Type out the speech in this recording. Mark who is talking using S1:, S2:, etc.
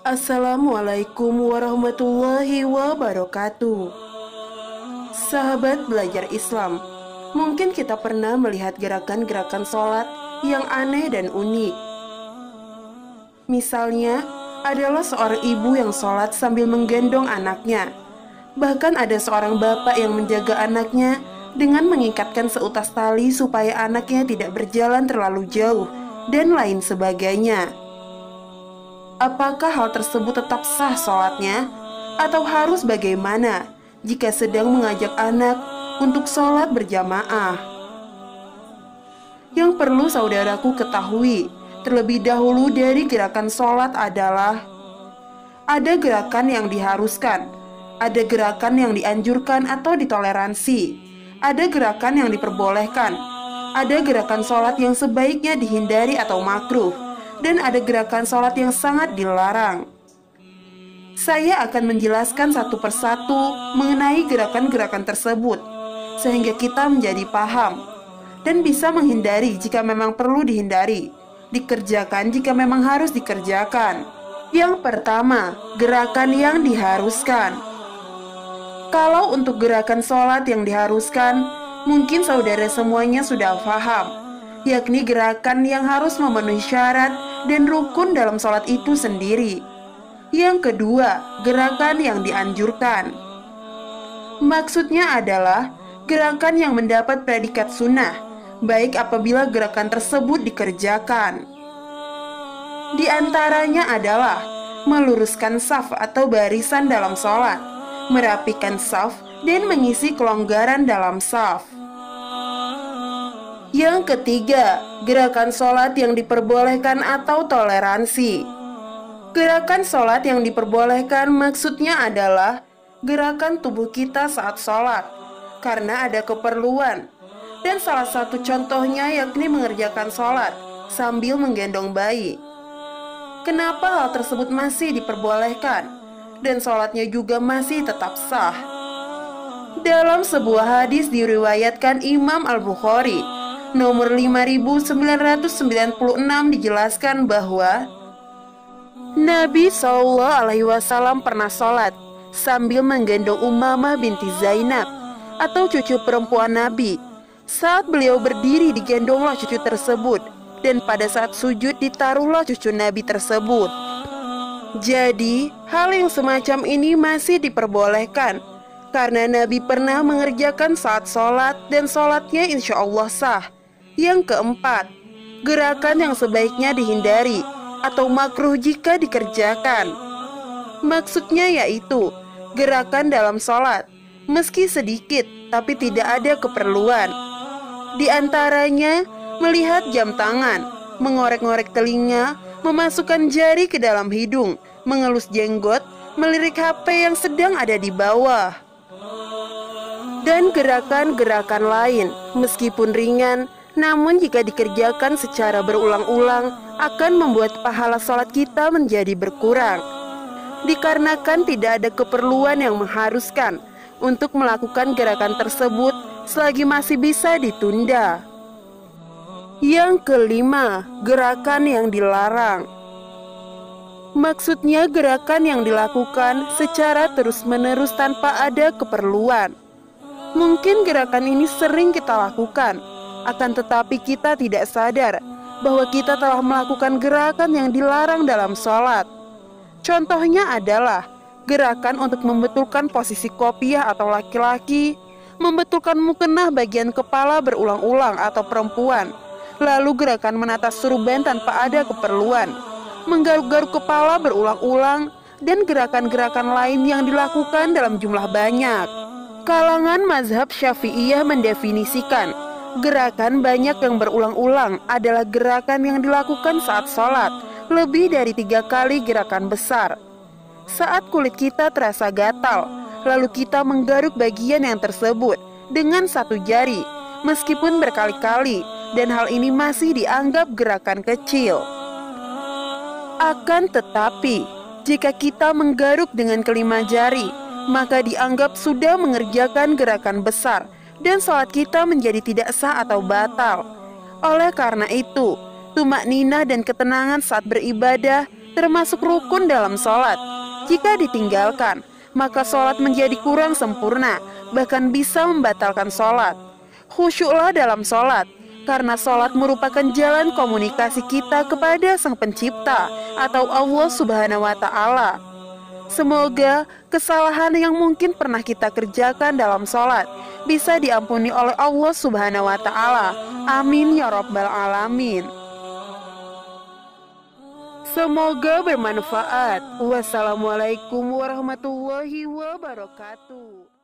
S1: Assalamualaikum warahmatullahi wabarakatuh. Sahabat belajar Islam, mungkin kita pernah melihat gerakan-gerakan sholat yang aneh dan unik. Misalnya, adalah seorang ibu yang sholat sambil menggendong anaknya. Bahkan ada seorang bapak yang menjaga anaknya dengan mengikatkan seutas tali supaya anaknya tidak berjalan terlalu jauh, dan lain sebagainya. Apakah hal tersebut tetap sah sholatnya? Atau harus bagaimana jika sedang mengajak anak untuk sholat berjamaah? Yang perlu saudaraku ketahui terlebih dahulu dari gerakan sholat adalah ada gerakan yang diharuskan, ada gerakan yang dianjurkan atau ditoleransi, ada gerakan yang diperbolehkan, ada gerakan sholat yang sebaiknya dihindari atau makruh, dan ada gerakan sholat yang sangat dilarang. Saya akan menjelaskan satu persatu mengenai gerakan-gerakan tersebut, sehingga kita menjadi paham dan bisa menghindari jika memang perlu dihindari, dikerjakan jika memang harus dikerjakan. Yang pertama, gerakan yang diharuskan. Kalau untuk gerakan sholat yang diharuskan, mungkin saudara semuanya sudah paham, yakni gerakan yang harus memenuhi syarat dan rukun dalam sholat itu sendiri. Yang kedua, gerakan yang dianjurkan. Maksudnya adalah gerakan yang mendapat predikat sunnah, baik apabila gerakan tersebut dikerjakan. Di antaranya adalah meluruskan saf atau barisan dalam sholat, merapikan saf, dan mengisi kelonggaran dalam saf. Yang ketiga, gerakan sholat yang diperbolehkan atau toleransi. Gerakan sholat yang diperbolehkan maksudnya adalah gerakan tubuh kita saat sholat, karena ada keperluan. Dan salah satu contohnya yakni mengerjakan sholat sambil menggendong bayi. Kenapa hal tersebut masih diperbolehkan dan sholatnya juga masih tetap sah? Dalam sebuah hadis diriwayatkan Imam Al-Bukhari nomor 5996 dijelaskan bahwa Nabi SAW pernah sholat sambil menggendong Ummamah binti Zainab atau cucu perempuan Nabi. Saat beliau berdiri digendonglah cucu tersebut, dan pada saat sujud ditaruhlah cucu Nabi tersebut. Jadi hal yang semacam ini masih diperbolehkan karena Nabi pernah mengerjakan saat sholat dan sholatnya insya Allah sah. Yang keempat, gerakan yang sebaiknya dihindari atau makruh jika dikerjakan. Maksudnya yaitu gerakan dalam sholat, meski sedikit tapi tidak ada keperluan. Di antaranya melihat jam tangan, mengorek-ngorek telinga, memasukkan jari ke dalam hidung, mengelus jenggot, melirik HP yang sedang ada di bawah. Dan gerakan-gerakan lain, meskipun ringan, namun jika dikerjakan secara berulang-ulang akan membuat pahala sholat kita menjadi berkurang. Dikarenakan tidak ada keperluan yang mengharuskan untuk melakukan gerakan tersebut selagi masih bisa ditunda. Yang kelima, gerakan yang dilarang. Maksudnya gerakan yang dilakukan secara terus-menerus tanpa ada keperluan. Mungkin gerakan ini sering kita lakukan, akan tetapi kita tidak sadar bahwa kita telah melakukan gerakan yang dilarang dalam sholat. Contohnya adalah gerakan untuk membetulkan posisi kopiah atau laki-laki, membetulkan mukenah bagian kepala berulang-ulang atau perempuan, lalu gerakan menata surban tanpa ada keperluan, menggaruk-garuk kepala berulang-ulang, dan gerakan-gerakan lain yang dilakukan dalam jumlah banyak. Kalangan mazhab Syafi'iyah mendefinisikan gerakan banyak yang berulang-ulang adalah gerakan yang dilakukan saat sholat lebih dari 3 kali gerakan besar. Saat kulit kita terasa gatal, lalu kita menggaruk bagian yang tersebut dengan 1 jari, meskipun berkali-kali, dan hal ini masih dianggap gerakan kecil. Akan tetapi, jika kita menggaruk dengan kelima jari, maka dianggap sudah mengerjakan gerakan besar, dan sholat kita menjadi tidak sah atau batal. Oleh karena itu, tumakninah dan ketenangan saat beribadah termasuk rukun dalam sholat. Jika ditinggalkan, maka sholat menjadi kurang sempurna, bahkan bisa membatalkan sholat. Khusyuklah dalam sholat, karena sholat merupakan jalan komunikasi kita kepada Sang Pencipta atau Allah Subhanahu wa Ta'ala. Semoga kesalahan yang mungkin pernah kita kerjakan dalam sholat bisa diampuni oleh Allah Subhanahu wa Ta'ala. Amin ya Rabbal 'Alamin. Semoga bermanfaat. Wassalamualaikum warahmatullahi wabarakatuh.